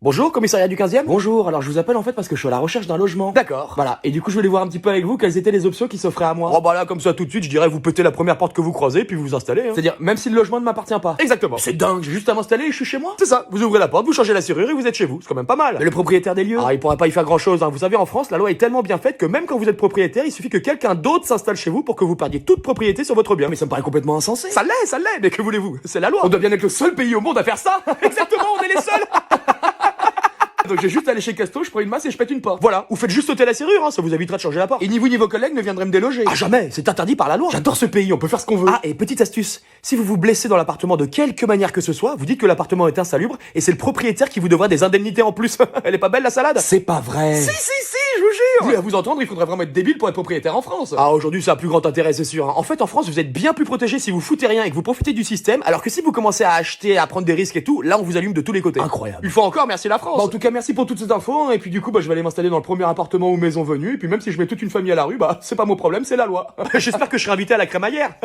Bonjour, commissariat du 15e. Bonjour, alors je vous appelle en fait parce que je suis à la recherche d'un logement. D'accord. Voilà, et du coup je voulais voir un petit peu avec vous quelles étaient les options qui s'offraient à moi. Oh bah là, comme ça tout de suite, je dirais vous pétez la première porte que vous croisez puis vous vous installez. C'est-à-dire, même si le logement ne m'appartient pas. Exactement. C'est dingue, j'ai juste à m'installer et je suis chez moi. C'est ça, vous ouvrez la porte, vous changez la serrure et vous êtes chez vous. C'est quand même pas mal. Mais le propriétaire des lieux, il pourra pas y faire grand chose. Vous savez, en France, la loi est tellement bien faite que même quand vous êtes propriétaire, il suffit que quelqu'un d'autre s'installe chez vous pour que vous perdiez toute propriété sur votre bien. Mais ça me paraît complètement insensé. Ça l'est, mais que voulez-vous? C'est la loi. On doit bien être le seul pays au monde à faire ça. Exactement, on est les seuls. Donc j'ai juste à aller chez Casto, je prends une masse et je pète une porte. Voilà, ou faites juste sauter la serrure, ça vous évitera de changer la porte. Et ni vous ni vos collègues ne viendraient me déloger. Ah jamais, c'est interdit par la loi. J'adore ce pays, on peut faire ce qu'on veut. Ah, et petite astuce, si vous vous blessez dans l'appartement de quelque manière que ce soit, vous dites que l'appartement est insalubre et c'est le propriétaire qui vous devra des indemnités en plus. Elle est pas belle la salade? C'est pas vrai. Si, je vous jure. Oui, à vous entendre, il faudrait vraiment être débile pour être propriétaire en France. Ah, aujourd'hui ça a plus grand intérêt, c'est sûr. En fait, en France, vous êtes bien plus protégé si vous foutez rien et que vous profitez du système, alors que si vous commencez à acheter, à prendre des risques et tout, là on vous allume de tous les côtés. Incroyable. Une fois encore, merci la France. Bah, en tout cas, merci pour toutes ces infos. Et puis du coup, je vais aller m'installer dans le premier appartement ou maison venue. Et puis même si je mets toute une famille à la rue, c'est pas mon problème, c'est la loi. J'espère que je serai invité à la crémaillère.